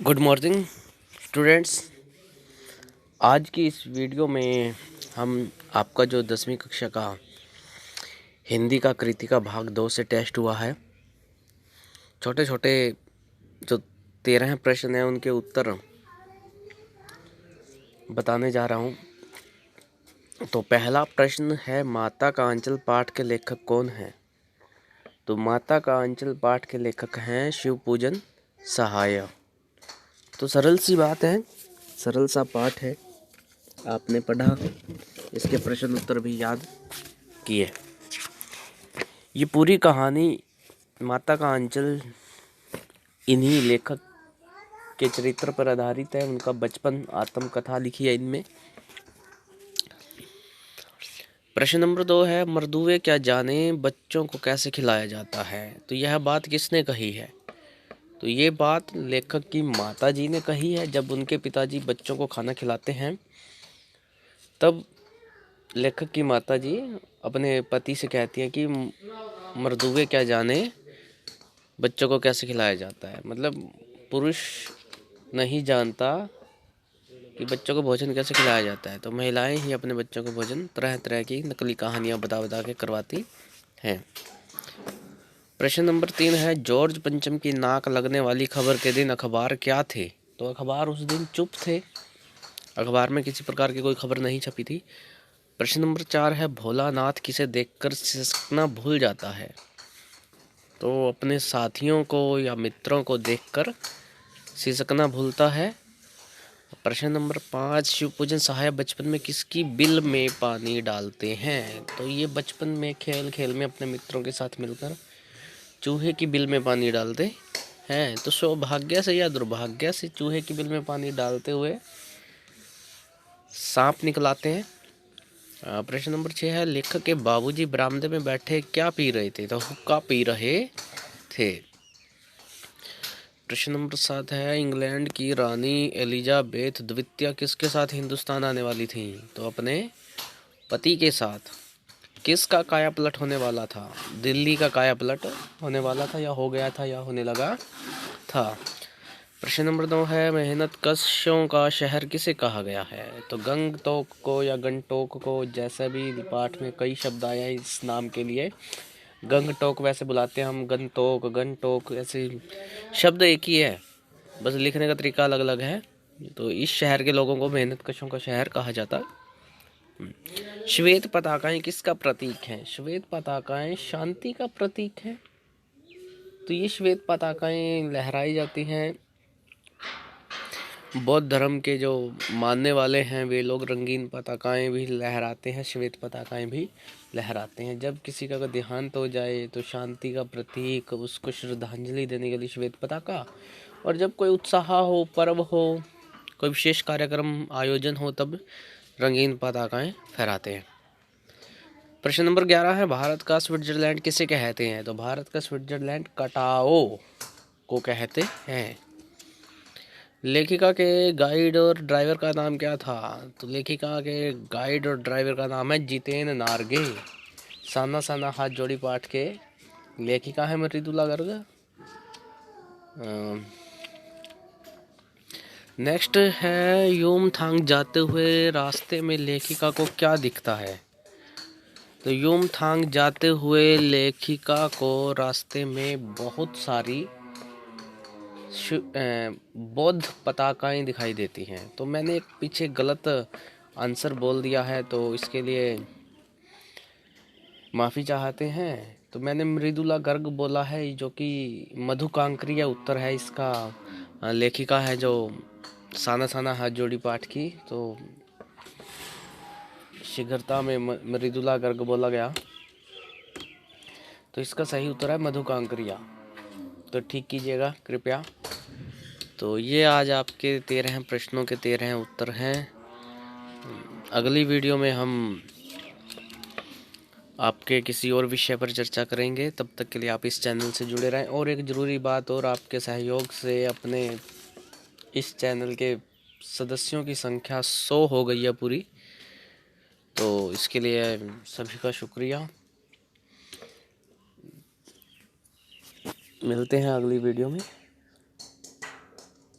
Good morning students. आज की इस वीडियो में हम आपका जो 10वीं कक्षा का हिंदी का कृतिका भाग 2 से टेस्ट हुआ है, छोटे छोटे जो 13 प्रश्न हैं उनके उत्तर बताने जा रहा हूँ। तो पहला प्रश्न है, माता का अंचल पाठ के लेखक कौन हैं? तो माता का अंचल पाठ के लेखक हैं शिवपूजन सहाय। तो सरल सी बात है, सरल सा पाठ है, आपने पढ़ा, इसके प्रश्न उत्तर भी याद किए। ये पूरी कहानी माता का अंचल इन्हीं लेखक के चरित्र पर आधारित है। उनका बचपन आत्मकथा लिखी है इनमें। प्रश्न नंबर 2 है, मर्दुए क्या जाने बच्चों को कैसे खिलाया जाता है? तो यह बात किसने कही है? तो ये बात लेखक की माता जी ने कही है। जब उनके पिताजी बच्चों को खाना खिलाते हैं तब लेखक की माता जी अपने पति से कहती हैं कि मर्दुए क्या जाने बच्चों को कैसे खिलाया जाता है। मतलब पुरुष नहीं जानता कि बच्चों को भोजन कैसे खिलाया जाता है, तो महिलाएं ही अपने बच्चों को भोजन तरह तरह की नकली कहानियां बता बता के करवाती हैं। प्रश्न नंबर 3 है, जॉर्ज पंचम की नाक लगने वाली खबर के दिन अखबार क्या थे? तो अखबार उस दिन चुप थे, अखबार में किसी प्रकार की कोई खबर नहीं छपी थी। प्रश्न नंबर 4 है, भोलानाथ किसे देखकर सिसकना भूल जाता है? तो अपने साथियों को या मित्रों को देखकर सिसकना भूलता है। प्रश्न नंबर 5, शिवपूजन सहाय बचपन में किसकी बिल में पानी डालते हैं? तो ये बचपन में खेल खेल में अपने मित्रों के साथ मिलकर चूहे की बिल में पानी डालते हैं। तो सौभाग्य से या दुर्भाग्य से चूहे की बिल में पानी डालते हुए सांप निकलाते हैं। प्रश्न नंबर 6 है, लेखक के बाबूजी बरामदे में बैठे क्या पी रहे थे? तो हुक्का पी रहे थे। प्रश्न नंबर 7 है, इंग्लैंड की रानी एलिजाबेथ द्वितीय किसके साथ हिंदुस्तान आने वाली थी? तो अपने पति के साथ। किसका काया पलट होने वाला था? दिल्ली का काया पलट होने वाला था, या हो गया था, या होने लगा था। प्रश्न नंबर 9 है, मेहनत कशों का शहर किसे कहा गया है? तो गंगटोक को या गंगटोक को, जैसे भी पाठ में कई शब्द आया है इस नाम के लिए। गंगटोक वैसे बुलाते हैं हम, गंगटोक गंगटोक ऐसे शब्द एक ही है, बस लिखने का तरीका अलग अलग है। तो इस शहर के लोगों को मेहनत कशों का शहर कहा जाता। श्वेत पताकाएं किसका प्रतीक हैं? श्वेत पताकाएं शांति का प्रतीक है। तो ये श्वेत पताकाएं लहराई जाती हैं। बौद्ध धर्म के जो मानने वाले हैं वे लोग रंगीन पताकाएं भी लहराते हैं, श्वेत पताकाएं भी लहराते हैं। जब किसी का देहांत हो जाए तो शांति का प्रतीक, उसको श्रद्धांजलि देने के लिए श्वेत पताका, और जब कोई उत्साह हो, पर्व हो, कोई विशेष कार्यक्रम आयोजन हो, तब रंगीन पताकाएं फहराते हैं। प्रश्न नंबर 11 है, भारत का स्विट्जरलैंड किसे कहते हैं? तो भारत का स्विट्जरलैंड कटाओ को कहते हैं। लेखिका के गाइड और ड्राइवर का नाम क्या था? तो लेखिका के गाइड और ड्राइवर का नाम है जितेन नारगे। साना साना हाथ जोड़ी पाठ के लेखिका है मृदुला गर्ग। नेक्स्ट है, युमथांग जाते हुए रास्ते में लेखिका को क्या दिखता है? तो युमथांग जाते हुए लेखिका को रास्ते में बहुत सारी बौद्ध पताकाएं दिखाई देती हैं। तो मैंने एक पीछे गलत आंसर बोल दिया है, तो इसके लिए माफ़ी चाहते हैं। तो मैंने मृदुला गर्ग बोला है, जो कि मधुकांक्रिय उत्तर है इसका। लेखिका है जो साना साना हाथ जोड़ी पाठ की, तो शीघ्रता में मृदुला गर्ग बोला गया, तो इसका सही उत्तर है मधुकांक्रिया। तो ठीक कीजिएगा कृपया। तो ये आज आपके 13 प्रश्नों के 13 उत्तर हैं। अगली वीडियो में हम आपके किसी और विषय पर चर्चा करेंगे। तब तक के लिए आप इस चैनल से जुड़े रहें। और एक ज़रूरी बात, और आपके सहयोग से अपने इस चैनल के सदस्यों की संख्या 100 हो गई है पूरी, तो इसके लिए सभी का शुक्रिया। मिलते हैं अगली वीडियो में।